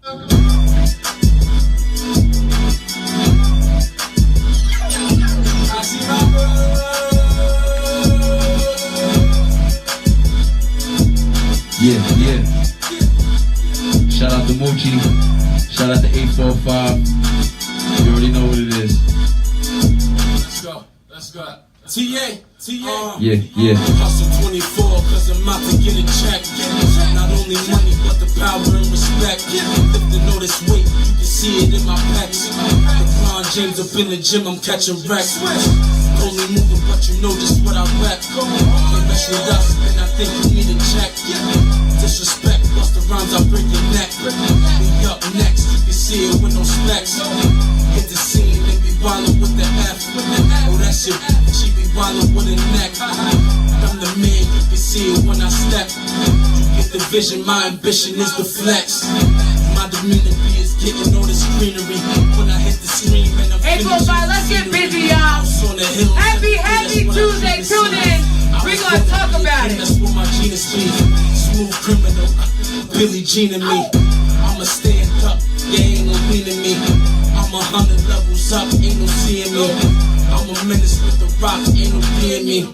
Yeah. Shout out to Moochie. Shout out to 845. You already know what it is. Let's go. TA. Yeah. Hustle 24 cause I'm out to get a check. Not only money but the power and respect. Lifting all this weight, you can see it in my pecs. LeBron James up in the gym, I'm catching wrecks. Only moving but you know just what I rep. Can't mess with us and I think you need a check. Disrespect, plus the rhymes I break your neck. We up next, you can see it with no specs. Hit the scene and be wildin' with the F. Oh that shit, she be wildin' with a neck. I'm the man, you can see it when I step. You get the vision, my ambition is the flex. My demeanor is getting all this greenery. When I hit the screen, man, I'm April 5, let's get busy, y'all. Happy Tuesday, tune in. We're gonna talk about it. That's what my genius be. Smooth criminal, Billie Jean and me. I'ma stand up, they ain't no leaning me. I'm 100 levels up, ain't no seeing me. I'm a menace with the rock, ain't no being me.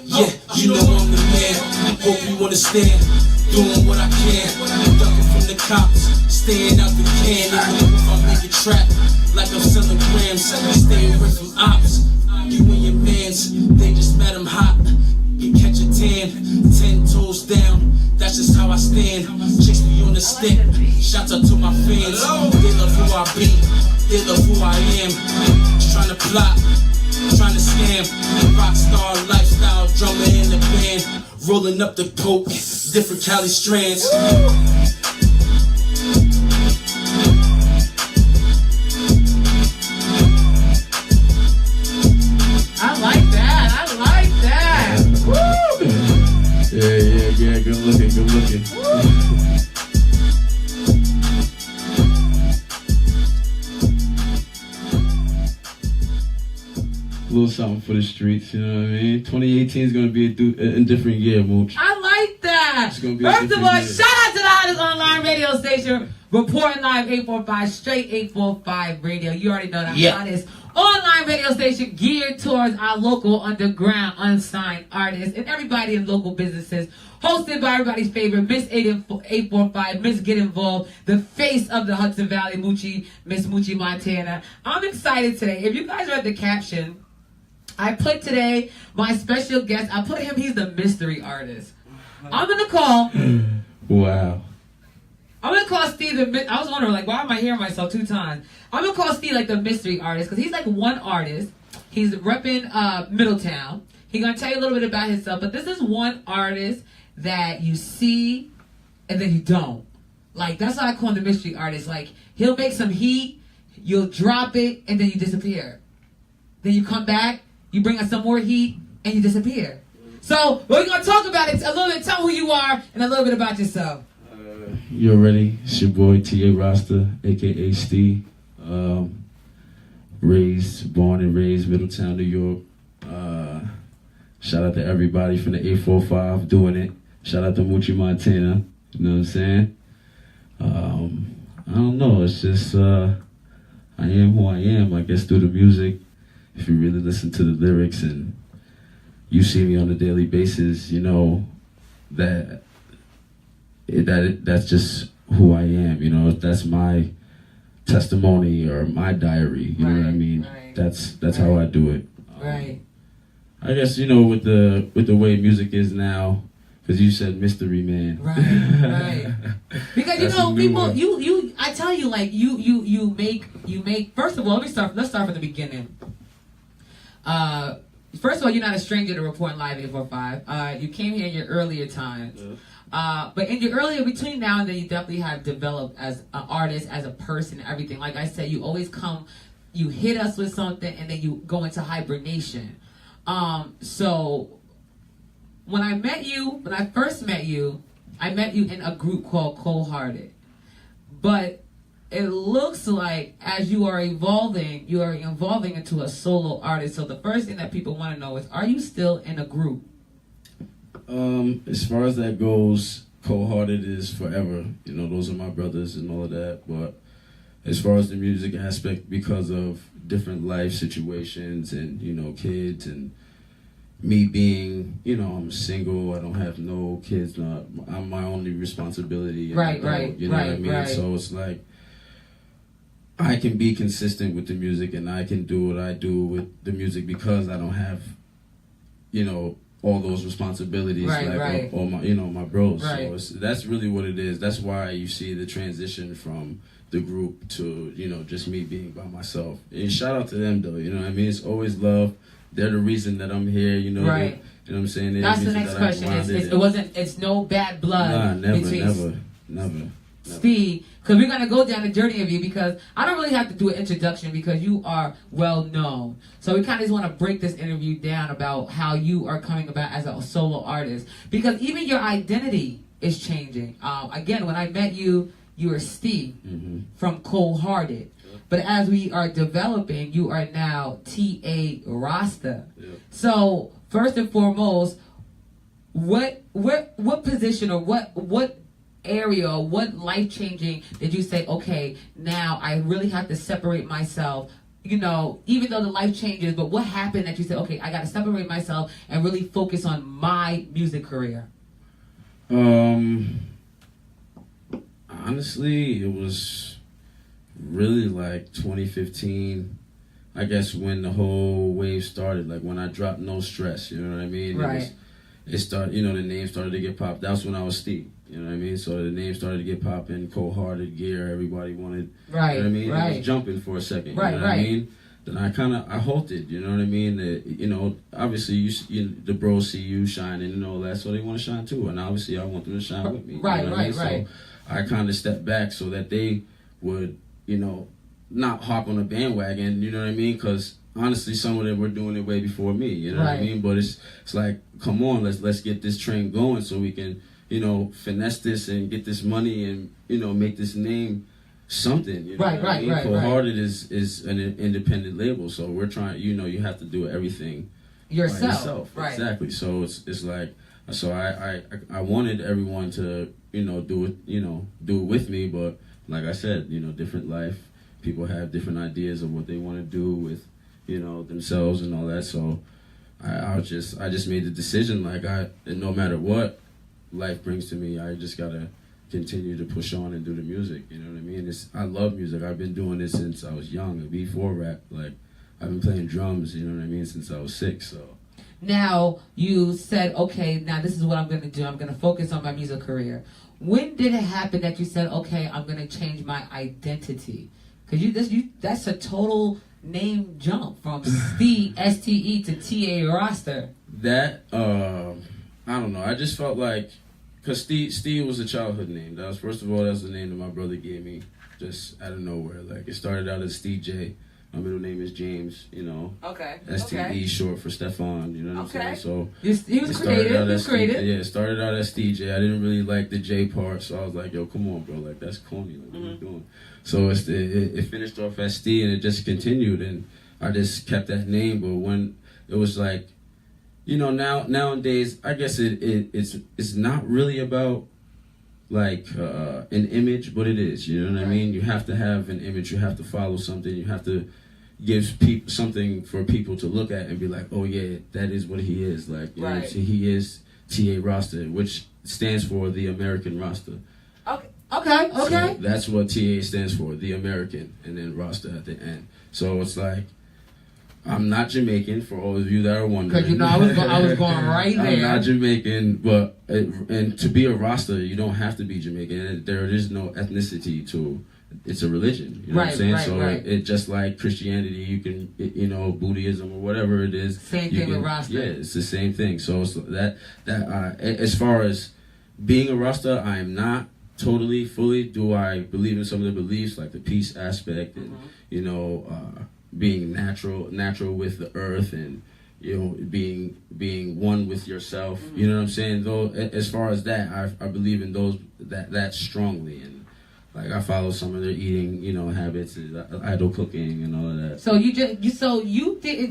Yeah, you know I'm the man. Hope you understand. Doing what I can, ducking from the cops, staying out the can. Even if I make a trap, like I'm selling grams, stay away from ops. You and your mans, they just met them hot. You catch a 10 toes down. That's just how I stand. Chicks be on the stick. Shouts out to my fans. They love who I be. They love who I am. Just trying to plot, trying to scam. Rockstar lifestyle, drummer in the band. Rolling up the coke, different Cali strands. I like that. Woo! Yeah, good looking. A little something for the streets, you know what I mean? 2018 is going to be a different year, Mooch. I like that. It's gonna be First of all, year. shout out to the hottest online radio station, reporting live 845, straight 845 radio. You already know the hottest online radio station geared towards our local underground unsigned artists and everybody in local businesses. Hosted by everybody's favorite Miss 845, Miss Get Involved, the face of the Hudson Valley, Moochie, Miss Moochie Montana. I'm excited today. If you guys read the caption, I put today my special guest. I put him. He's the mystery artist. I'm gonna call. Wow. I'm gonna call Steve the. I was wondering, like, why am I hearing myself 2 times? I'm gonna call Steve like the mystery artist because he's like one artist. He's repping Middletown. He's gonna tell you a little bit about himself, but this is one artist that you see and then you don't. Like, that's why I call him the mystery artist. Like, he'll make some heat, you'll drop it, and then you disappear. Then you come back, you bring us some more heat, and you disappear. So, we're going to talk about it a little bit. Tell who you are and a little bit about yourself. You already, it's your boy A Rasta, aka Steve. Born and raised Middletown, New York. Shout out to everybody from the 845 doing it. Shout out to Moochie Montana. You know what I'm saying? I don't know. It's just I am who I am. I guess through the music. If you really listen to the lyrics and you see me on a daily basis, you know that's just who I am. You know, that's my testimony or my diary. You know what I mean? Right. That's how I do it. Right. I guess, you know, with the way music is now, because you said mystery man. Right. Because you know, people, I tell you, like, you make. First of all, let's start from the beginning. First of all, you're not a stranger to reporting live 845. You came here in your earlier times. But in your earlier, between now and then, you definitely have developed as an artist, as a person, everything. Like I said, you always come, you hit us with something, and then you go into hibernation. So when I first met you, I met you in a group called Coldhearted. But it looks like as you are evolving into a solo artist. So the first thing that people want to know is, are you still in a group? As far as that goes, Coldhearted is forever. You know, those are my brothers and all of that. But as far as the music aspect, because of different life situations and, you know, kids and me being, you know, I'm single, I don't have no kids, I'm my only responsibility. Right, you know what I mean? right. So it's like, I can be consistent with the music and I can do what I do with the music because I don't have, you know, all those responsibilities or my, you know, my bros. Right. So that's really what it is. That's why you see the transition from the group to, you know, just me being by myself. And shout out to them though, you know what I mean? It's always love. They're the reason that I'm here, you know. Right. You know what I'm saying? They're That's the next question. It's no bad blood. Nah, between never. Speed, because we're going to go down the journey of you, because I don't really have to do an introduction because you are well known. So we kind of just want to break this interview down about how you are coming about as a solo artist, because even your identity is changing. Again, when I met you, you were Steve from Coldhearted. But as we are developing, you are now A Rasta. Yep. So first and foremost, what position or what area or what life changing did you say, okay, now I really have to separate myself, you know, even though the life changes, but what happened that you said, okay, I got to separate myself and really focus on my music career? Honestly, it was really like 2015, I guess, when the whole wave started, like when I dropped No Stress, you know what I mean? Right. It started, you know, the name started to get popped. That's when I was Steve. You know what I mean? So the name started to get popping, Coldhearted, Gear, everybody wanted, right, you know what I mean? Right. It was jumping for a second, right, you know what I mean? Then I halted, you know what I mean? You know, obviously the bros see you shining and all that, so they want to shine too. And obviously I want them to shine with me. Right, you know what I mean? right. So I kind of stepped back so that they would, you know, not hop on a bandwagon, you know what I mean? Because honestly, some of them were doing it way before me, you know what I mean? But it's like, come on, let's get this train going so we can, you know, finesse this and get this money and, you know, make this name something. You know what I mean? Coldhearted is an independent label, so we're trying, you know, you have to do everything yourself. Right. Exactly. So it's like, so I wanted everyone to, you know, do it with me, but like I said, you know, different life. People have different ideas of what they want to do with, you know, themselves and all that. So I just made the decision, like and no matter what life brings to me, I just gotta continue to push on and do the music. You know what I mean? I love music. I've been doing this since I was young, before rap. Like I've been playing drums, you know what I mean, since I was 6. So now you said, okay, now this is what I'm gonna do. I'm gonna focus on my music career. When did it happen that you said, okay, I'm gonna change my identity? Because that's a total name jump from Steve, S-T-E, to A Rasta. That, I don't know. I just felt like, because Steve was a childhood name. That was, first of all, that's the name that my brother gave me, just out of nowhere. Like, it started out as Steve J. My middle name is James, you know. Okay. S-T-E, short for Stefan, you know what I'm saying? So he was creative. Yeah, it started out as Steve J. I didn't really like the J part, so I was like, yo, come on, bro. Like, that's corny. Like, what are you doing? So it finished off as Steve, and it just continued, and I just kept that name. But when it was like, you know, nowadays, I guess it's not really about like an image, but it is. You know what I mean? You have to have an image. You have to follow something. You have to give people something for people to look at and be like, oh yeah, that is what he is. Like, you know, he is A Rasta, which stands for the American Rasta. Okay. So that's what TA stands for, the American, and then Rasta at the end. So it's like, I'm not Jamaican, for all of you that are wondering. Because, you know, I was going right there. I'm not Jamaican, but, and to be a Rasta, you don't have to be Jamaican. There is no ethnicity to, it's a religion. You know what I'm saying? So it just like Christianity, you can, you know, Buddhism or whatever it is. Same thing with Rasta. Yeah, it's the same thing. So it's as far as being a Rasta, I am not totally, fully. Do I believe in some of the beliefs, like the peace aspect and, you know, being natural with the earth and, you know, being one with yourself. You know what I'm saying? Though, as far as that, I believe in those that strongly, and Like I follow some of their eating, habits, idle cooking, and all of that. So you didn't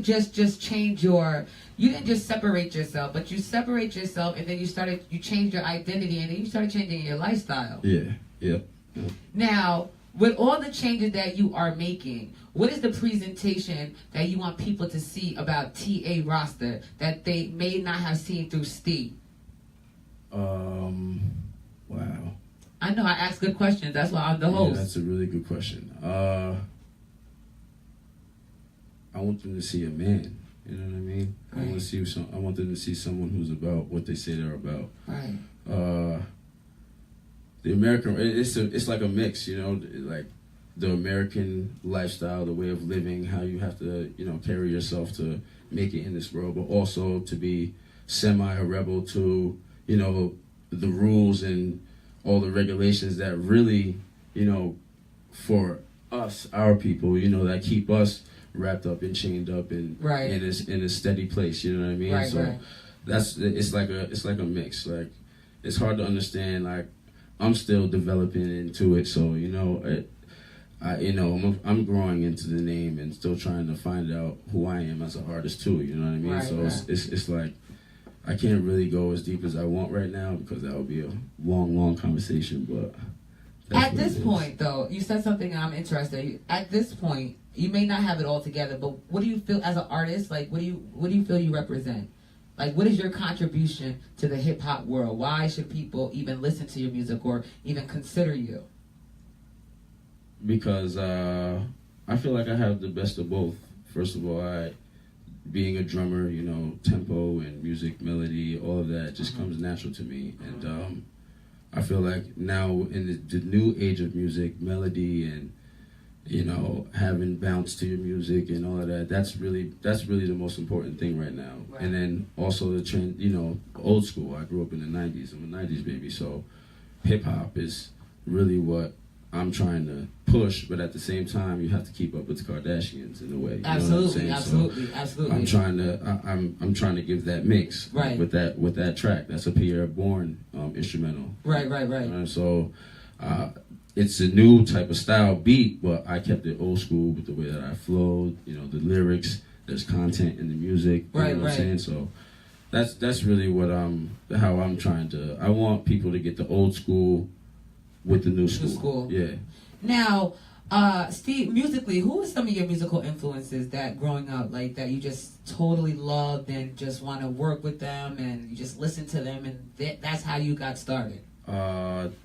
just change you didn't just separate yourself, but you separate yourself, and then you changed your identity, and then you started changing your lifestyle. Yeah. Yep. Now, with all the changes that you are making, what is the presentation that you want people to see about A Rasta that they may not have seen through Steve? Wow. I know I ask good questions. That's why I'm the host. Yeah, that's a really good question. I want them to see a man. You know what I mean? Right. I want them to see someone who's about what they say they're about. Right. The American, it's like a mix. Like the American lifestyle, the way of living, how you have to, carry yourself to make it in this world, but also to be semi a rebel to, the rules and all the regulations that really, for us, our people, that keep us wrapped up and chained up and right. in a steady place. You know what I mean? Right, so right. it's like a mix. Like it's hard to understand. Like I'm still developing into it. So I'm growing into the name and still trying to find out who I am as an artist too. You know what I mean? Right, so right. It's like I can't really go as deep as I want right now because that would be a long conversation. But at this point, though, you said something I'm interested in. At this point, you may not have it all together, but what do you feel as an artist? Like, what do you feel you represent? Like, what is your contribution to the hip hop world? Why should people even listen to your music or even consider you? Because I feel like I have the best of both. First of all, being a drummer, tempo and music, melody, all of that just comes natural to me. And I feel like now in the new age of music, melody and, having bounce to your music and all of that, that's really the most important thing right now. Right. And then also the trend, old school. I grew up in the 90s. I'm a 90s baby. So hip hop is really what I'm trying to push, but at the same time, you have to keep up with the Kardashians in a way. Absolutely. I'm trying to give that mix, right, with that track. That's a Pierre Bourne instrumental. Right. So it's a new type of style beat, but I kept it old school with the way that I flowed. The lyrics. There's content in the music. You know what I'm saying? So that's really how I'm trying to. I want people to get the old school with the new school. Yeah. Now, Steve, musically, who are some of your musical influences that growing up, like that you just totally loved and just want to work with them and you just listen to them and that's how you got started?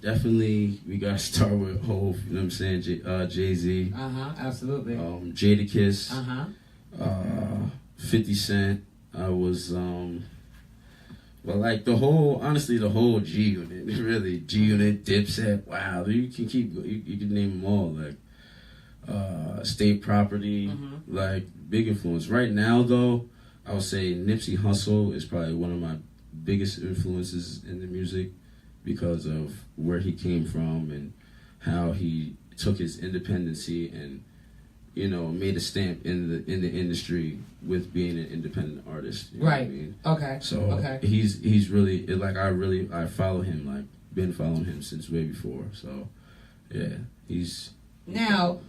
Definitely, we got to start with Hov, you know what I'm saying? Jay-Z. Absolutely. Jadakiss. 50 Cent. I was, well, like the whole G Unit, really G Unit, Dipset. Wow, you can name them all. Like State Property, like big influence. Right now, though, I would say Nipsey Hussle is probably one of my biggest influences in the music because of where he came from and how he took his independency and made a stamp in the industry with being an independent artist. You know what I mean? Okay. So he's really I follow him, like been following him since way before. So yeah, he's now.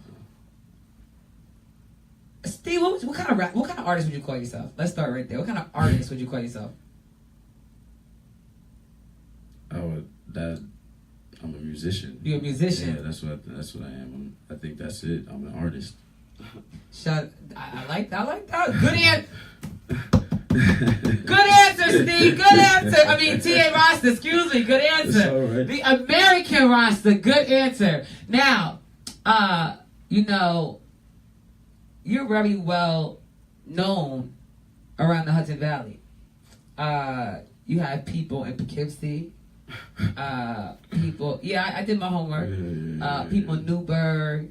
Steve, what kind of artist would you call yourself? Let's start right there. What kind of artist would you call yourself? I'm a musician. You're a musician. Yeah, that's what I am. I think that's it. I'm an artist. I like that. Good answer. Good answer, Steve. Good answer. I mean, A Rasta. Excuse me. Good answer. It's all right. The American Rasta. Good answer. Now, you're very well known around the Hudson Valley. You have people in Poughkeepsie. People. Yeah, I did my homework. People in Newburgh.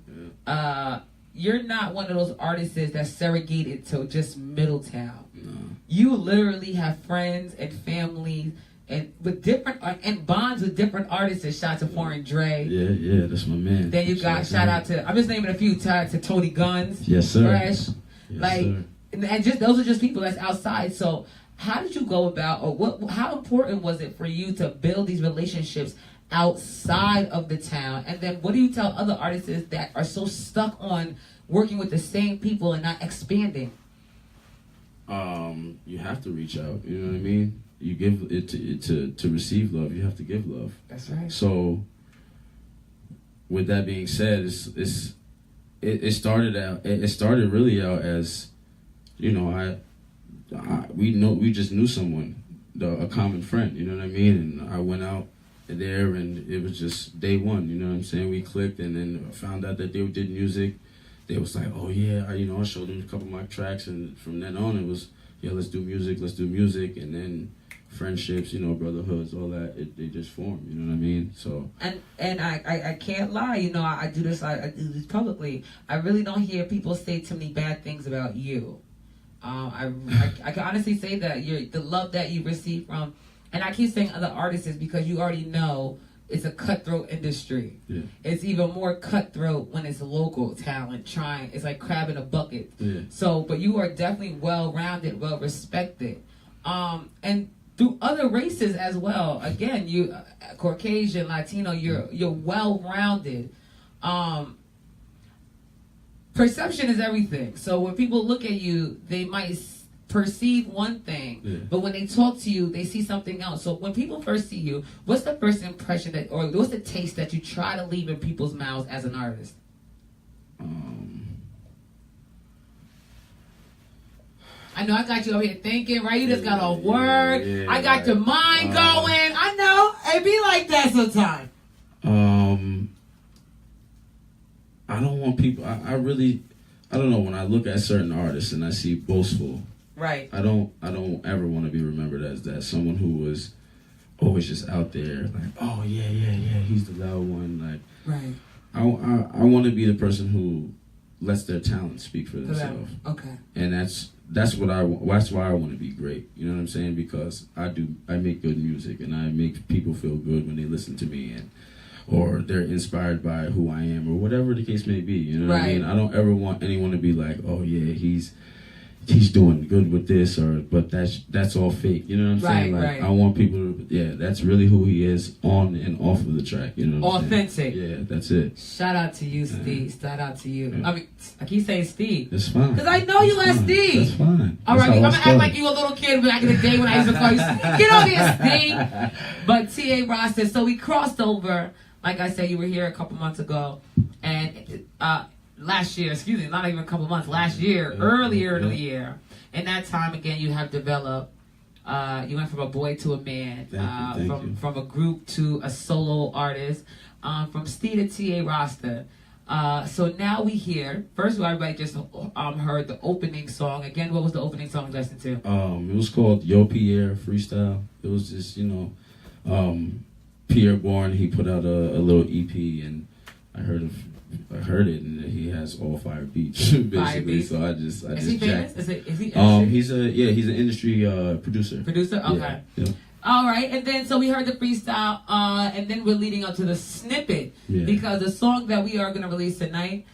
You're not one of those artists that's segregated to just Middletown. No. You literally have friends and family and with different and bonds with different artists. Shout to Foreign Dre. Yeah, that's my man. Then you got shout out to I'm just naming a few to Tony Guns. Yes, sir. Fresh. Yes, sir. And just those are just people that's outside. So how did you go about, or how important was it for you to build these relationships outside of the town? And then what do you tell other artists that are so stuck on working with the same people and not expanding? You have to reach out. You know what I mean? You give it to receive love. You have to give love. That's right. So, with that being said, it started really out as, you know, we just knew someone, a common friend. You know what I mean? And I went out there, and it was just day one. You know what I'm saying? We clicked, and then found out that they did music. They was like, oh yeah, I showed them a couple of my tracks, and from then on it was, yeah, let's do music, and then friendships, brotherhoods, all that, they just formed, you know what I mean? So and I can't lie, I do this publicly. I really don't hear people say too many bad things about you. I can honestly say that the love that you receive from, and I keep saying other artists is because you already know it's a cutthroat industry. Yeah. It's even more cutthroat when it's local talent trying. It's like crab in a bucket. Yeah. So, but you are definitely well-rounded, well-respected. And through other races as well. Again, you Caucasian, Latino, you're well-rounded. Perception is everything. So when people look at you, they might perceive one thing, but when they talk to you, they see something else. So when people first see you, what's the first impression or what's the taste that you try to leave in people's mouths as an artist? I know I got you over here thinking, right? You just got a word. Yeah, I got your mind going. I know. It be like that sometimes. I don't want people. I don't know. When I look at certain artists and I see boastful, right? I don't ever want to be remembered as that. Someone who was always just out there, like, oh yeah, he's the loud one. Like, right. I want to be the person who lets their talent speak for themselves. Okay. And that's why I want to be great. You know what I'm saying? Because I make good music, and I make people feel good when they listen to me, or they're inspired by who I am, or whatever the case may be. You know what I mean? I don't ever want anyone to be like, oh yeah, he's doing good with this, but that's all fake. You know what I'm saying? Like, right. I want people to, that's really who he is on and off of the track. You know what I'm saying? Authentic. Yeah, that's it. Shout out to you, Steve. Shout out to you. Yeah. I mean, I keep saying Steve. That's fine. Because I know you as Steve. That's fine. All right, I'm going to act like you a little kid back in the day when I used to call you Steve. Get over here, Steve. But A Rasta, so we crossed over. Like I said, you were here a couple months ago. And last year, excuse me, not even a couple months, last year, earlier in the year. And that time, again, you have developed, you went from a boy to a man, from a group to a solo artist, from Steve to A Rasta. So now we hear, first of all, everybody just heard the opening song. Again, what was the opening song you listened to? It was called Yo Pierre Freestyle. It was just, Pierre Bourne, he put out a little EP, and I heard it, and he has all fire beats basically. So I just is he famous? Is he he's an industry producer. Producer, okay. Yeah. All right, and then so we heard the freestyle, and then we're leading up to the snippet because the song that we are going to release tonight,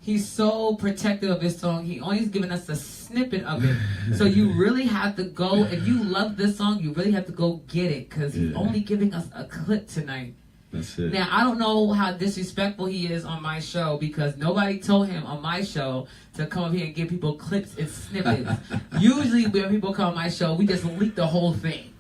he's so protective of his song. He only has given us a snippet of it, so you really have to go. If you love this song, you really have to go get it because he's only giving us a clip tonight. That's it. Now, I don't know how disrespectful he is on my show because nobody told him on my show to come up here and give people clips and snippets. Usually when people come on my show, we just leak the whole thing.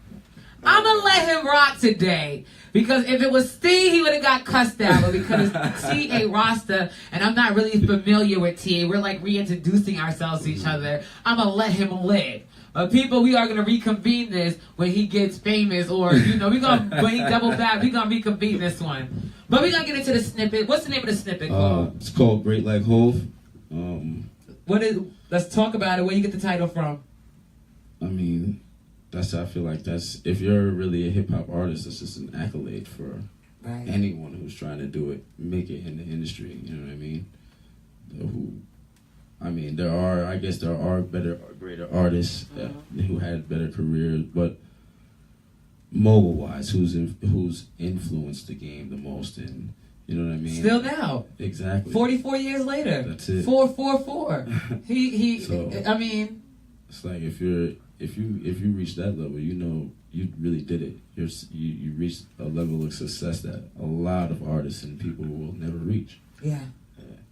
I'm going to let him rock today because if it was Steve, he would have got cussed out. But because it's A Rasta and I'm not really familiar with T.A., we're like reintroducing ourselves to each other, I'm going to let him live. People, we are going to reconvene this when he gets famous or, when he double back, we're going to reconvene this one. But we're going to get into the snippet. What's the name of the snippet called? It's called Great Like Hove. Let's talk about it. Where you get the title from? I mean, I feel like if you're really a hip hop artist, that's just an accolade for anyone who's trying to do it, make it in the industry. You know what I mean? There are greater artists who had better careers, but mobile-wise, who's influenced the game the most, and you know what I mean? Still now. Exactly. 44 years later. That's it. 444. So, it's like if if you reach that level, you know you really did it. You reached a level of success that a lot of artists and people will never reach. Yeah.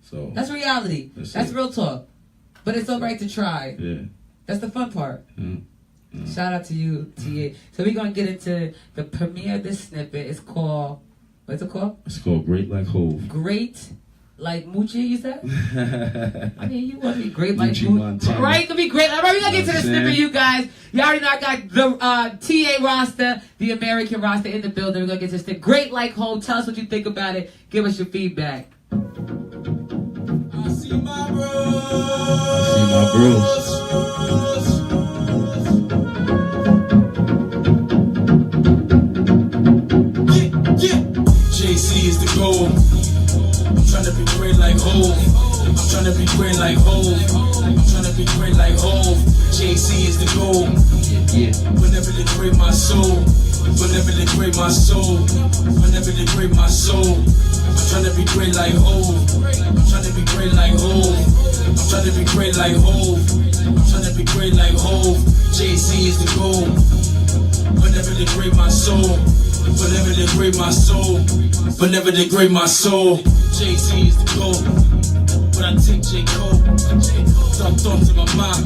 So that's reality. That's real talk. But it's all right to try. Yeah. That's the fun part. Shout out to you, TA. So we're gonna get into the premiere of this snippet. It's called, what's it called? It's called Great Like Hove. Great like Moochie, you said? I mean, you want to be great like Moochie, right? You can be great. All right, we're gonna get to the snippet, you guys. You already know I got the TA Rasta, the American Rasta in the building. We're gonna get to the snippet. Great like Hove. Tell us what you think about it. Give us your feedback. I see my bros. JC is the goal. I'm trying to be great like Hove. I'm trying to be great like Hove. I'm trying to be great like Hove. JC is the goal. Whenever they degrade my soul. Whenever they degrade my soul. Whenever they degrade my soul. I'm trying to be great like Hove. I'm trying to be great like Hove. I'm trying to be great like Hove. I'm trying to be great like Hove. JC is the goal. Whenever they degrade my soul. Whenever they degrade my soul. Whenever they degrade my soul. JC is the goal. But I take J. Cole. Dark thoughts in my mind.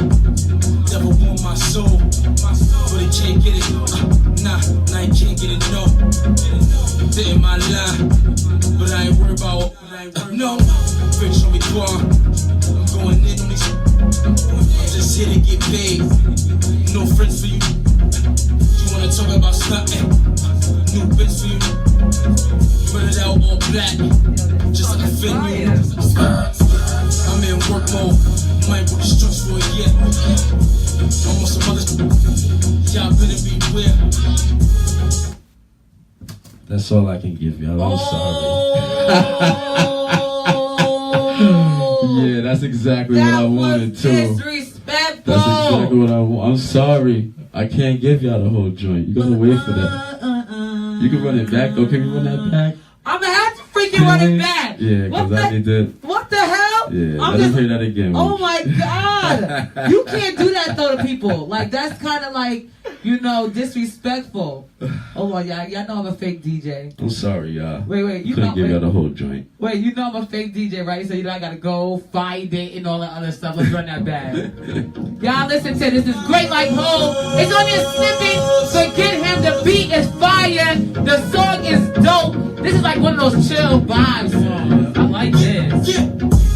Devil want my soul. But they can't get it. Nah, you can't get it, no. They're in my line. But I ain't worried about no. Rich on me car. I'm going in on these. I'm just here to get paid. No friends for you. You wanna talk about something? New bits for you. Run it out all black. Just like a venue. I'm in work mode. Might book the structure for a year. I'm on some other. Y'all better beware. That's all I can give y'all. I'm sorry. Yeah, that's exactly what I wanted too. Disrespectful. That's exactly what I want. I'm sorry. I can't give y'all the whole joint. You gotta wait for that. You can run it back though. Can you run that back? I'm gonna have to freaking run it back. Yeah, because I need to. What the hell? Yeah, let me hear that again. Oh my God. You can't do that though to people. Like, that's kind of like, disrespectful. Hold on, y'all. Y'all know I'm a fake DJ. I'm sorry, y'all. Wait. You couldn't give y'all the whole joint. Wait, you know I'm a fake DJ, right? So I gotta go find it and all that other stuff. Let's run that back. Y'all listen to this. It's Great Like Hove. It's on this snippet. So get him. The beat is fire. The song is dope. This is like one of those chill vibe songs. I like this.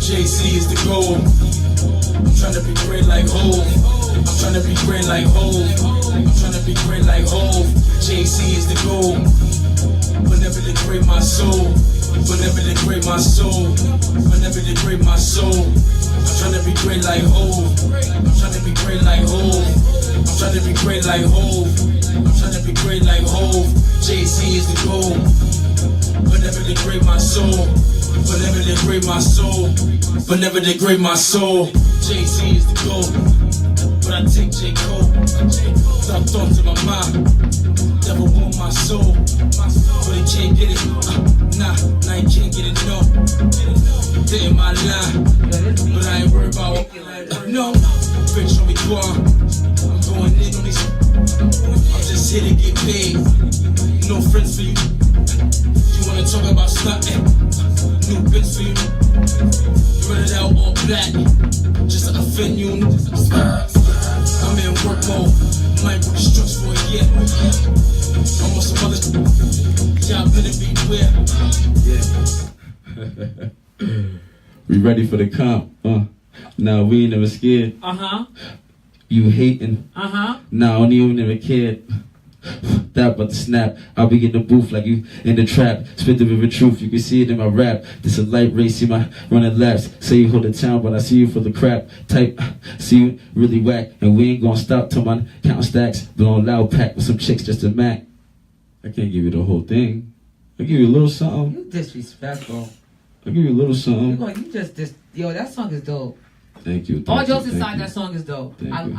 JC is the goal. I'm trying to be great like Hove. I'm trying to be great like Hove. I'm trying to be great like Hove. JC is the goal. Whenever they degrade my soul. Whenever they degrade my soul. Whenever they degrade my soul. I'm trying to be great like Hove. I'm trying to be great like Hove. I'm trying to be great like Hove. I'm trying to be great like Hove. JC is the goal. Whenever they degrade my soul. Whenever they degrade my soul. Whenever they degrade my soul. JC is the goal. But I take J. Cole. Dark thoughts in my mind. Devil want my soul. But they can't get it. Nah, you can't get it, no. They're in my line. But I ain't worried about no. Rich on me car. I'm going in on these. I'm just here to get paid. No friends for you. You wanna talk about something? New bits for you. Run it out all black. Just like a venue. I'm in work mode. Might book the structure for a year. I'm on some other. Y'all better beware. We ready for the comp? Nah, we ain't never scared. You hating? Nah, I don't even never cared. That but the snap, I'll be in the booth like you in the trap. Spit the river truth, you can see it in my rap. This a light race, see my running laps. Say you hold the town, but I see you for the crap. Type, see you really whack. And we ain't gonna stop till my count stacks. Blowing loud pack with some chicks just to mac. I can't give you the whole thing. I'll give you a little something. You disrespectful. I'll give you a little something. Yo, that song is dope. Thank you. All jokes aside, that song is dope. Thank you.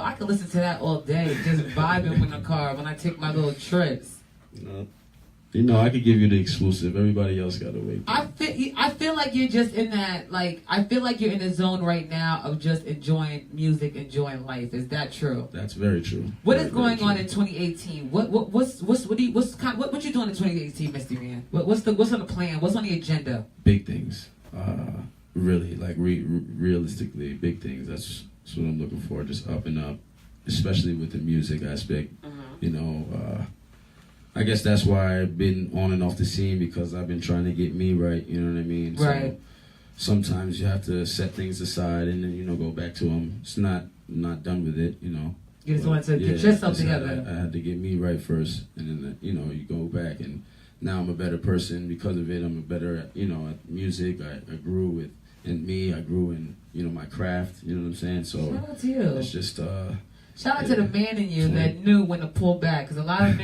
I could listen to that all day, just vibing in the car when I take my little trips. No. You know, I could give you the exclusive. Everybody else got to wait. I feel like you're just in that, like, I feel like you're in the zone right now of just enjoying music, enjoying life. Is that true? That's very true. What is going on in 2018? What you doing in 2018, Mr. Man? What's on the plan? What's on the agenda? Big things. Really, like realistically, big things. That's what I'm looking for. Just up and up, especially with the music aspect. You know, I guess that's why I've been on and off the scene, because I've been trying to get me right. You know what I mean? Right. So sometimes you have to set things aside and then, you know, go back to them. It's not done with it. You know. You just want to get yourself together. I had to get me right first, and then you know, you go back, and now I'm a better person because of it. I'm a better, you know, at music. I grew with. In me, I grew in, you know, my craft. You know what I'm saying? So shout out to you. It's just shout out to the man in you that knew when to pull back. Because a lot of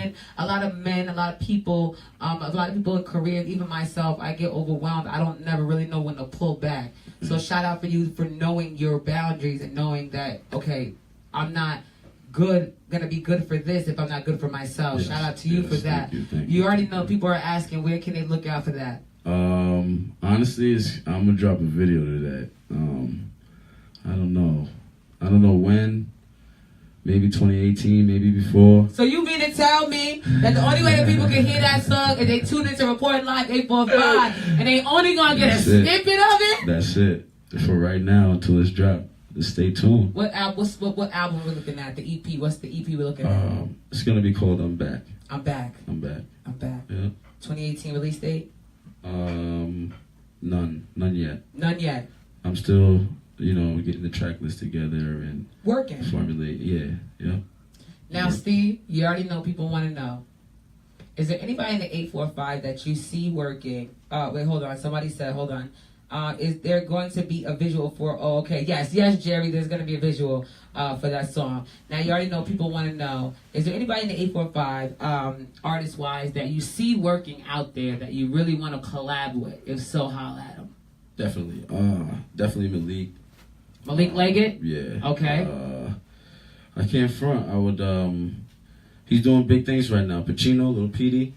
people in careers, even myself, I get overwhelmed. I don't never really know when to pull back. So shout out for you for knowing your boundaries and knowing that, okay, I'm not gonna be good for this if I'm not good for myself. Yes, shout out to you for that. Thank you. You already know people are asking, where can they look out for that? Honestly, I'm gonna drop a video to that. I don't know when. Maybe 2018, maybe before. So you mean to tell me that the only way that people can hear that song is they tune into Report Live 845 and they only gonna get a snippet of it? That's it. For right now, until it's dropped. Just stay tuned. What album we're looking at? The EP. What's the EP we're looking at? It's gonna be called I'm Back. I'm Back. I'm Back. I'm Back. Yeah. 2018 release date? None yet. None yet. I'm still, you know, getting the track list together and working. Formulate. Yeah. Now, Steve, you already know people want to know. Is there anybody in the 845 that you see working? Wait, hold on. Somebody said, hold on. Is there going to be a visual for? Oh, okay. Yes, Jerry. There's going to be a visual for that song. Now you already know people want to know. Is there anybody in the 845, artist-wise, that you see working out there that you really want to collab with? If so, holla at them. Definitely. Definitely Malik. Malik Leggett. Yeah. Okay. I can't front. I would. He's doing big things right now. Pacino, Lil Petey.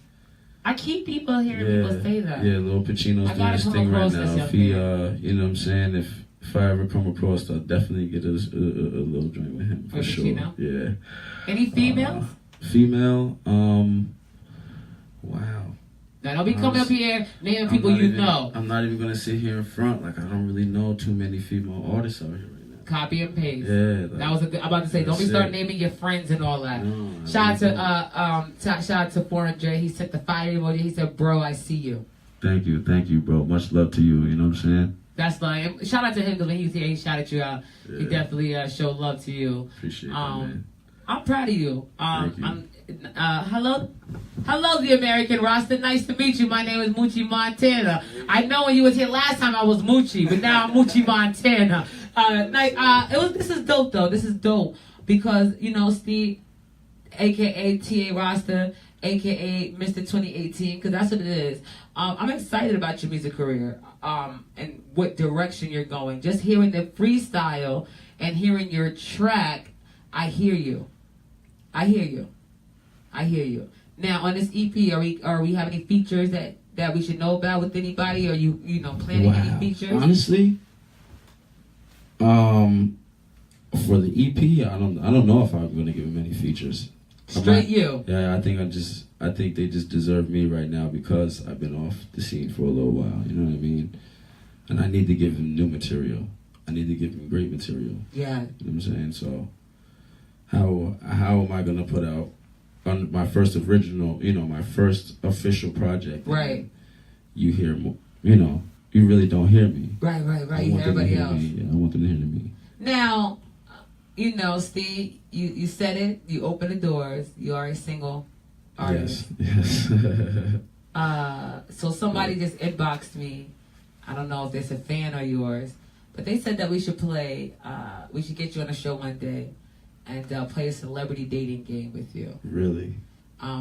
I keep people hearing people say that. Yeah, Lil Pacino's doing his thing right now. If he, you know what I'm saying? If I ever come across, I'll definitely get a little joint with him for sure. Pacino? Yeah. Any females? Female. Wow. Now don't be coming up here naming people you know. I'm not even gonna sit here in front. Like, I don't really know too many female artists out here right now. Copy and paste. Yeah. Like, that was a good. I'm about to say, don't be start naming your friends and all that. No, shout out to Foreign Dre. He sent the fire emoji. He said, "Bro, I see you." Thank you, bro. Much love to you. You know what I'm saying? That's fine. Shout out to him because when he was here, he shouted you out. Yeah. He definitely showed love to you. Appreciate that, man. I'm proud of you. Thank you. Hello, the American Rasta. Nice to meet you. My name is Moochie Montana. I know when you was here last time I was Moochie, but now I'm Moochie Montana. This is dope though. This is dope because you know Steve, aka TA Rasta, aka Mr. 2018, because that's what it is. I'm excited about your music career and what direction you're going. Just hearing the freestyle and hearing your track, I hear you. Now on this EP, are we have any features that we should know about with anybody? Or you planning any features? Honestly, for the EP, I don't know if I'm gonna give them any features. Straight you. Yeah, I think they just deserve me right now because I've been off the scene for a little while. You know what I mean? And I need to give them new material. I need to give them great material. Yeah. You know what I'm saying? So how am I gonna put out on my first original, my first official project? Right. You hear, you really don't hear me. Right. You hear everybody else. Yeah, I want them to hear me. Now, Steve, you said it. You opened the doors. You are a single artist. Yes. So somebody just inboxed me. I don't know if it's a fan or yours, but they said that we should play. We should get you on a show one day and play a celebrity dating game with you. Really?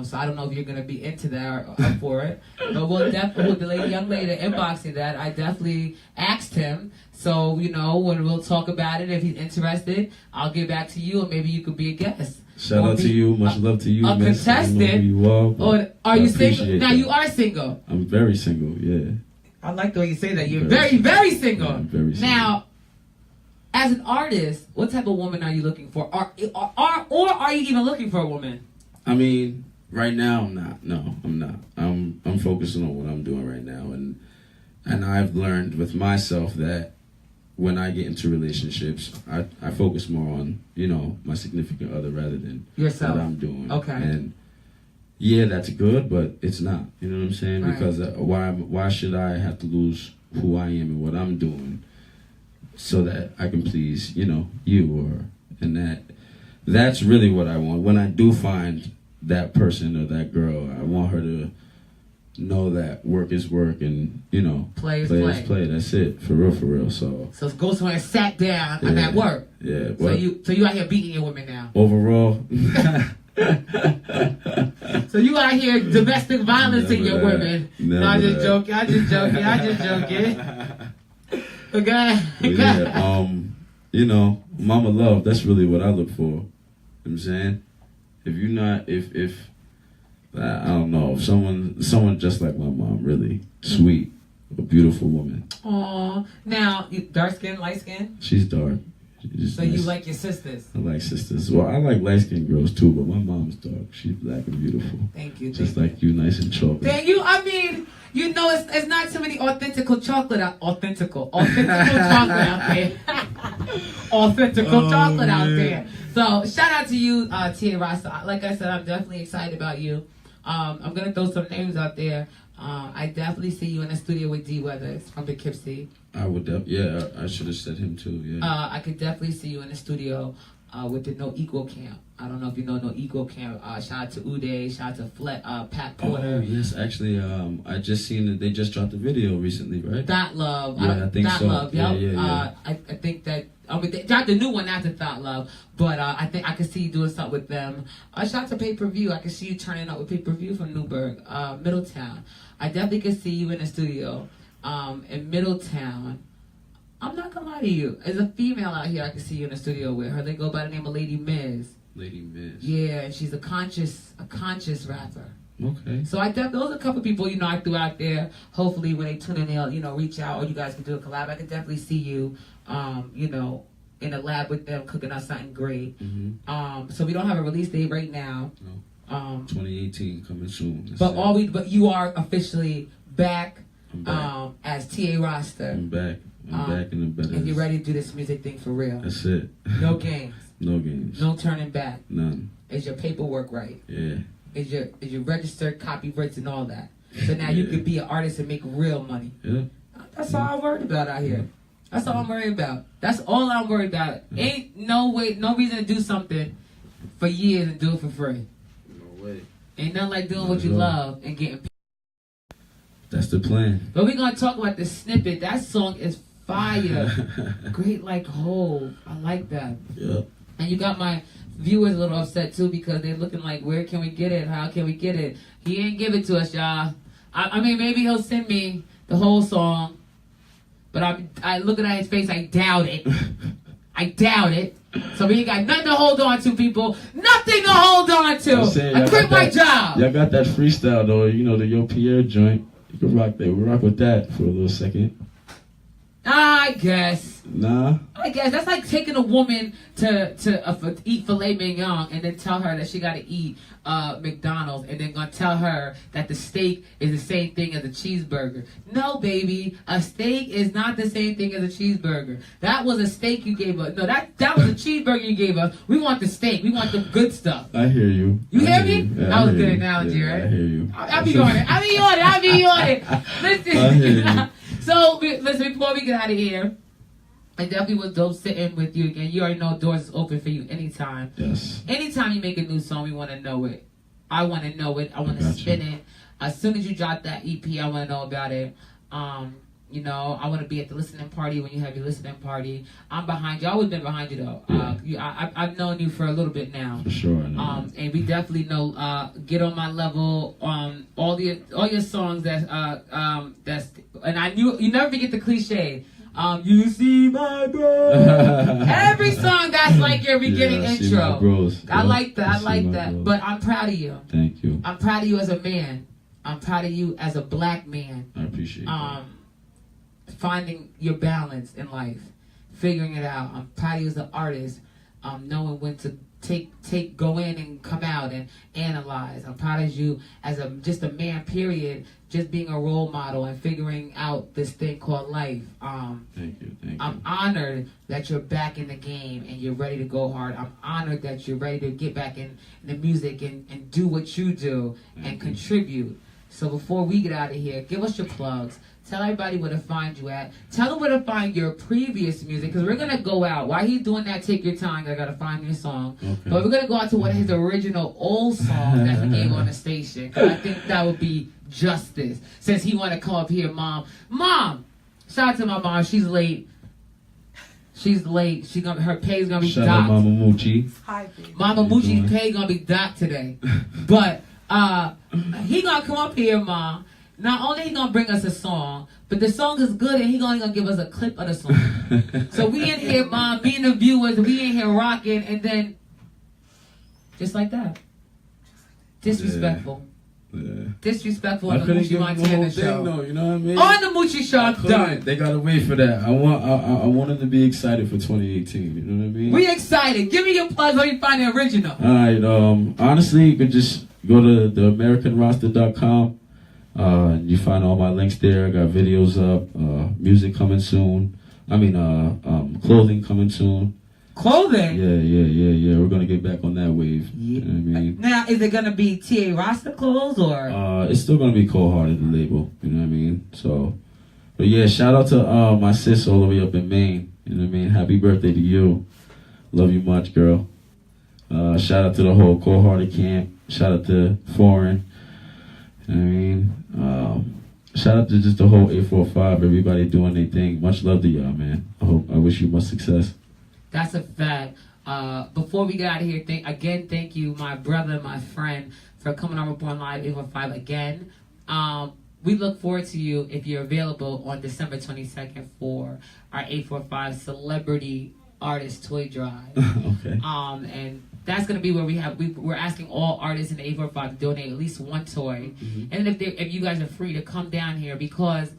So I don't know if you're gonna be into that or up for it, but we'll definitely. The young lady that inboxed me that, I definitely asked him. So when we'll talk about it, if he's interested, I'll get back to you, and maybe you could be a guest. Shout out to you. Much love to you, a miss. I don't know who contestant. you are, but Or are I you single? appreciate Now that. you are single. I'm very single, yeah. I like the way you say that. You're Very very single. Yeah, I'm very single. Now, as an artist, what type of woman are you looking for? Or are you even looking for a woman? I mean, right now I'm not. No, I'm not. I'm focusing on what I'm doing right now, and I've learned with myself that when I get into relationships, I focus more on, you know, my significant other rather than Yourself. what I'm doing. Okay. And yeah, that's good, but it's not. You know what I'm saying? Right. Because why should I have to lose who I am and what I'm doing so that I can please, you know, you and that's really what I want. When I do find that person or that girl, I want her to know that work is work and, you know, Play is play. That's it. For real. So go somewhere and sat down. I'm at work. Yeah. So you out here beating your women now. Overall. So you out here domestic violence in your women. No, I'm just joking. I'm just joking. Okay. Yeah, you know, mama love, that's really what I look for. You know what I'm saying? If you're not, if I don't know, if someone just like my mom, really sweet, a beautiful woman. Aw. Now, you dark skin, light skin? She's dark. She's So nice. you like your sisters? I like sisters. Well, I like light-skinned girls too, but my mom's dark. She's black and beautiful. Thank you. Just like you, nice and chocolate. Thank you. I mean, you know, it's not too many authentical chocolate out authentical chocolate out there. Authentical chocolate out there. So shout out to you, A Rasta. Like I said, I'm definitely excited about you. I'm gonna throw some names out there. I definitely see you in the studio with D Weathers from Poughkeepsie. I would, I should have said him too. Yeah. I could definitely see you in the studio with the No Ego Camp. I don't know if you know No Ego Camp. Shout out to Uday. Shout out to Pat Porter. Oh yes, actually, I just seen that they just dropped a video recently, right? Thought Love. Yeah, I think Thought so. Love. Yep. Yeah. I think that. I mean, they dropped the new one after Thought Love, but I think I could see you doing something with them. Shout out to Pay Per View. I can see you turning up with Pay Per View from Newburgh, Middletown. I definitely could see you in the studio in Middletown. I'm not gonna lie to you. As a female out here, I can see you in the studio with her. They go by the name of Lady Miz. Lady Miz. Yeah, and she's a conscious rapper. Okay. So those are a couple people, you know, I threw out there. Hopefully when they tune in, they'll, you know, reach out or you guys can do a collab. I could definitely see you, you know, in a lab with them cooking up something great. Mm-hmm. So we don't have a release date right now. No. 2018 coming soon. That's But it. but you are officially back, I'm back. as A Rasta. I'm back. I'm back in the better. And you're ready to do this music thing for real. That's it. No games. No games. No turning back. None. Is your paperwork right? Yeah. Is your registered copyrights and all that? So now you Yeah. could be an artist and make real money. Yeah. That's all I'm worried about out here. That's all I'm worried about. That's all I'm worried about. Ain't no reason to do something for years and do it for free. No way. Ain't nothing like doing Not what at you all. love and getting paid. That's the plan. But we're gonna talk about the snippet. That song is fire. Great like Hove. I like that. Yep. And you got my viewers a little upset too because they're looking like, where can we get it? How can we get it? He ain't give it to us, y'all. I mean, maybe he'll send me the whole song, but I looking at his face, I doubt it. I doubt it. So we ain't got nothing to hold on to, people. Nothing to hold on to. I quit my job. Y'all got that freestyle though, you know, the Yo Pierre joint. You can rock that. We rock with that for a little second. I guess. Nah. I guess that's like taking a woman to eat filet mignon and then tell her that she got to eat McDonald's and then gonna tell her that the steak is the same thing as a cheeseburger. No, baby, a steak is not the same thing as a cheeseburger. That was a steak you gave us. No, that was a cheeseburger you gave us. We want the steak. We want the good stuff. I hear you. You hear me? Yeah, That was a hear good you. analogy, Yeah, right? I hear you. I'll be on it. I'll be on it. Listen. I hear you. So, listen, before we get out of here, it definitely was dope sitting with you again. You already know doors is open for you anytime. Yes. Anytime you make a new song, we want to know it. I want to know it. I want to Gotcha. spin it. As soon as you drop that EP, I want to know about it. You know, I want to be at the listening party when you have your listening party. I'm behind you. I always been behind you though. I've known you for a little bit now. For sure. I know. And we definitely know Get On My Level, all your songs that's and I knew you never forget the cliche. You see my bro. Every song that's like your beginning intro. Bros, I like that. I like that. Bros. But I'm proud of you. Thank you. I'm proud of you as a man. I'm proud of you as a black man. I appreciate that. Finding your balance in life, figuring it out. I'm proud of you as an artist, knowing when to go in and come out and analyze. I'm proud of you as just a man, period, just being a role model and figuring out this thing called life. Thank you. I'm honored that you're back in the game and you're ready to go hard. I'm honored that you're ready to get back in the music and do what you do and contribute. So before we get out of here, give us your plugs. Tell everybody where to find you at. Tell them where to find your previous music, because we're going to go out. While he's doing that, take your time. I got to find your song. Okay. But we're going to go out to one of his original old songs that he gave on the station. Because I think that would be justice. Since he want to come up here, Mom. Mom! Shout out to my mom. She's late. She's late. Her pay's going to be Shout docked. out Mama Moochie. Hi, baby. Mama Moochie's pay going to be docked today. But he going to come up here, Mom. Not only he gonna bring us a song, but the song is good and he gonna give us a clip of the song. So we in here, Mom, me and the viewers, we in here rocking, and then just like that. Disrespectful. Yeah. Disrespectful I on the couldn't Moochie give them the Montana whole show. thing, though, you know what I mean? On the Moochie show, I'm done. They gotta wait for that. I want them to be excited for 2018. You know what I mean? We excited. Give me your plugs so you find the original. All right. Honestly, you can just go to theamericanroster.com. You find all my links there. I got videos up, music coming soon. Clothing coming soon. Clothing? Yeah. We're gonna get back on that wave. Yeah. You know what I mean? Now, is it gonna be A Rasta clothes or? It's still gonna be Coldhearted, the label. You know what I mean? So, but yeah, shout out to my sis all the way up in Maine. You know what I mean? Happy birthday to you. Love you much, girl. Shout out to the whole Coldhearted camp. Shout out to Foreign. You know what I mean? Shout out to just the whole 845, everybody doing their thing. Much love to y'all, man. I wish you much success. That's a fact. Before we get out of here, thank you, my brother, my friend, for coming on Reborn Live 815 again. We look forward to you if you're available on December 22nd for our 845 Celebrity Artist Toy Drive. Okay. And that's going to be where we're asking all artists in the 845 to donate at least one toy. Mm-hmm. And if you guys are free to come down here, because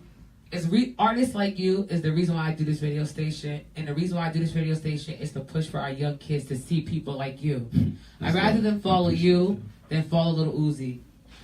artists like you is the reason why I do this radio station. And the reason why I do this radio station is to push for our young kids to see people like you. I'd rather than follow you than follow Little Uzi.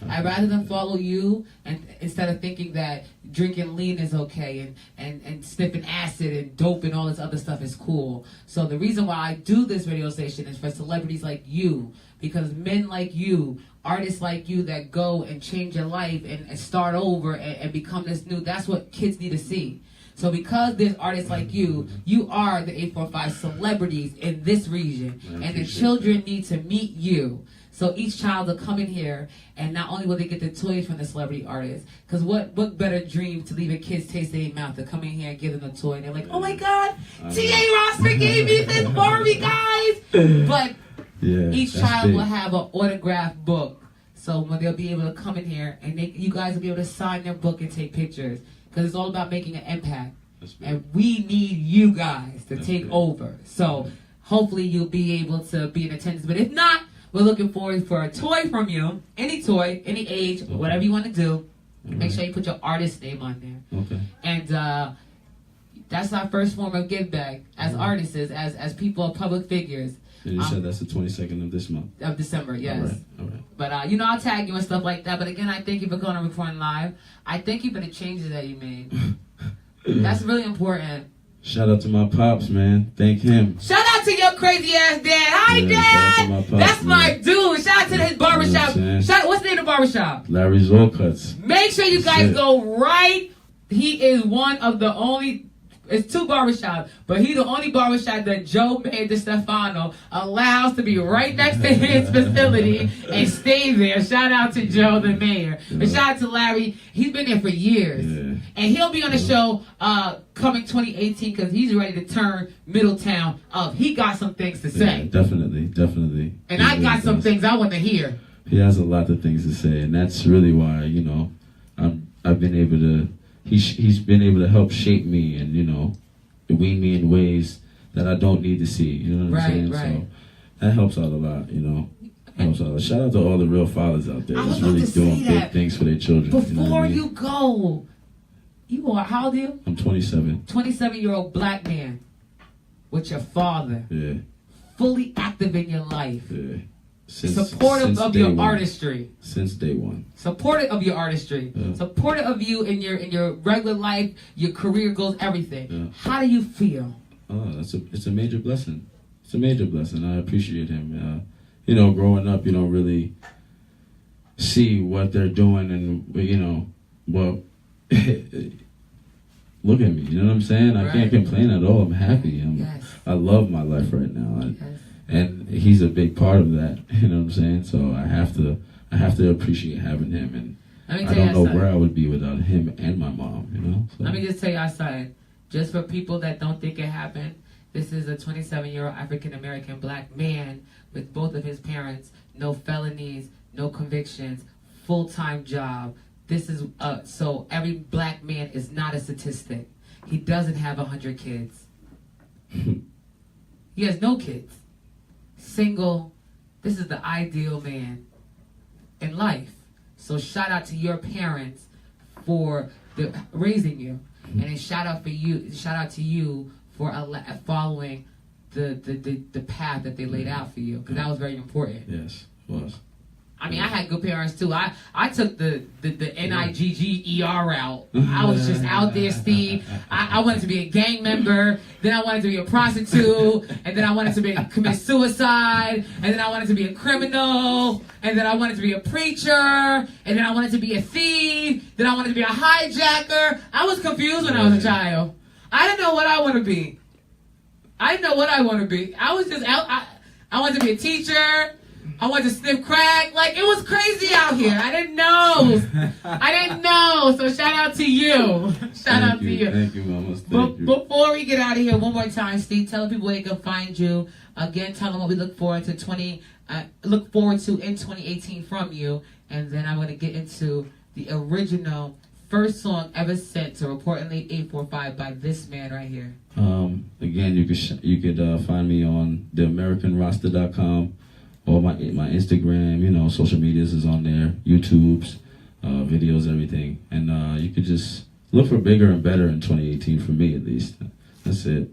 I'd rather than follow you and instead of thinking that drinking lean is okay and sniffing acid and dope and all this other stuff is cool. So the reason why I do this radio station is for celebrities like you, because men like you, artists like you that go and change your life and start over and become this new, that's what kids need to see. So because there's artists like you, you are the 845 celebrities in this region, and the children need to meet you. So each child will come in here, and not only will they get the toys from the celebrity artists, because what better dream to leave a kid's taste in their mouth to come in here and give them a toy, and they're like, oh my God, A Rasta gave me this Barbie, guys! But each child will have an autographed book, so when they'll be able to come in here, and you guys will be able to sign their book and take pictures, because it's all about making an impact. And we need you guys to take over. So hopefully you'll be able to be in attendance, but if not, we're looking forward for a toy from you, any toy, any age, whatever you want to do. Make sure you put your artist name on there. Okay. And that's our first form of give back as artists, as people, public figures. And you said that's the 22nd of this month. Of December, yes. All right. But I'll tag you and stuff like that. But again, I thank you for going to Reborn Live. I thank you for the changes that you made. That's really important. Shout out to my pops, man. Thank him. Shout out to your crazy ass dad. Hi, Dad. That's my dude. Shout out to his barbershop. What's the name of the barbershop? Larry's All Cuts. Make sure you guys go right. He is one of the only. It's two barbershops, but he's the only barbershop that Joe Mayor DeStefano allows to be right next to his facility and stay there. Shout out to Joe, the mayor. But shout out to Larry. He's been there for years. Yeah. And he'll be on the show coming 2018 because he's ready to turn Middletown up. He got some things to say. Yeah, definitely. And I got some things I want to hear. He has a lot of things to say, and that's really why, I've been able to he's been able to help shape me and, you know, wean me in ways that I don't need to see. You know what I'm saying? Right. So that helps out a lot, you know. Helps out a lot. Shout out to all the real fathers out there I that's was about really to doing say big that. things for their children. Before you know what I mean? you go, you are, how old are you? I'm 27. 27-year-old black man with your father, Yeah. fully active in your life, Yeah. supportive of day your one. artistry. Since day one. Supportive of your artistry, Yeah. supportive of you in your regular life, your career goals, everything. Yeah. How do you feel? Oh, it's a major blessing. It's a major blessing. I appreciate him. You know, growing up, you don't really see what they're doing, and you know, well, look at me. You know what I'm saying? I can't complain at all. I'm happy. I love my life right now, and he's a big part of that. You know what I'm saying? So I have to appreciate having him, and I don't know where I would be without him and my mom. You know. So. Let me just tell you something. Just for people that don't think it happened, this is a 27-year-old African-American black man with both of his parents, no felonies, no convictions, full-time job. This is, so every black man is not a statistic. He doesn't have 100 kids. He has no kids. Single. This is the ideal man in life. So shout out to your parents for raising you. And then shout out to you for following the path that they laid out for you, because that was very important. Yes, it was. I mean, I had good parents too. I took the NIGGER route. I was just out there, Steve. I wanted to be a gang member, then I wanted to be a prostitute, and then I wanted to commit suicide, and then I wanted to be a criminal, and then I wanted to be a preacher, and then I wanted to be a thief, then I wanted to be a hijacker. I was confused when I was a child. I didn't know what I want to be. I didn't know what I want to be. I was just out. I wanted to be a teacher. I wanted to sniff crack. Like, it was crazy out here. I didn't know. So shout out to you. Shout out to you. Thank you, Mama. Thank you. Before we get out of here, one more time, Steve, tell people where they can find you. Again, tell them what we look forward to in 2018 from you. And then I'm going to get into the original first song ever sent to Reportedly 845 by this man right here. Again, you could find me on theamericanrasta.com. All my Instagram, you know, social medias is on there, YouTube's, videos, everything. And you could just look for bigger and better in 2018 for me, at least. That's it.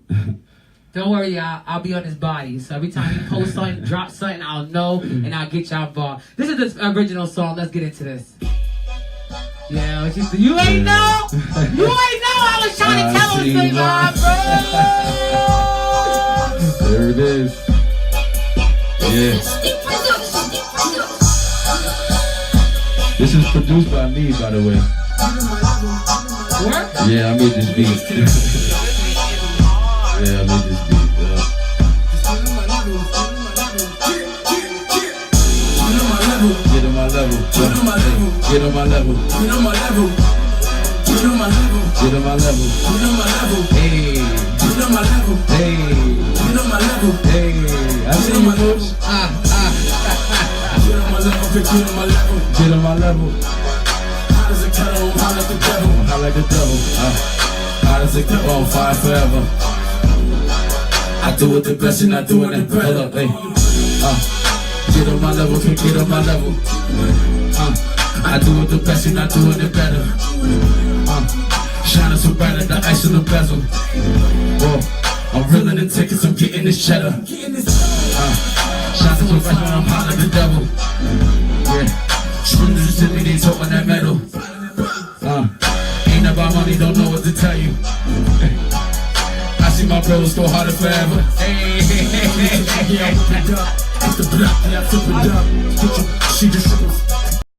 Don't worry, y'all. I'll be on his body. So every time he posts something, drop something, I'll know, and I'll get y'all involved. This is the original song. Let's get into this. Yeah, you ain't know? You ain't know I was trying to tell him, bro. There it is. Yeah. This is produced by me, by the way. What? Yeah, I made this beat. Yeah, I made this beat. Get on my level. Get on my level. Get on my level. Get on my level. Get on my level. Get on my level. Get on my level. Hey. Get on my level. Hey. Get on my level. Hey. I see my moves. Get on my level. Get on my level. Get on my level. Hot as a kettle, hot like the devil. Hot like the devil. Hot as a kettle, on fire forever. I do it the best and I do it better. Hold up, hey. Get on my level, can get on my level. I do it the best and I do it better. Shining so bright like the ice in the bezel. Whoa, I'm reeling the tickets, I'm getting this cheddar. Shining so bright when I'm hot like the devil. Yeah, screws in me, they talking that metal. Ain't about money, don't know what to tell you. I see my bros go harder forever. Hey, hey, hey, hey, hey. It's the block, yeah, I flip it up. She just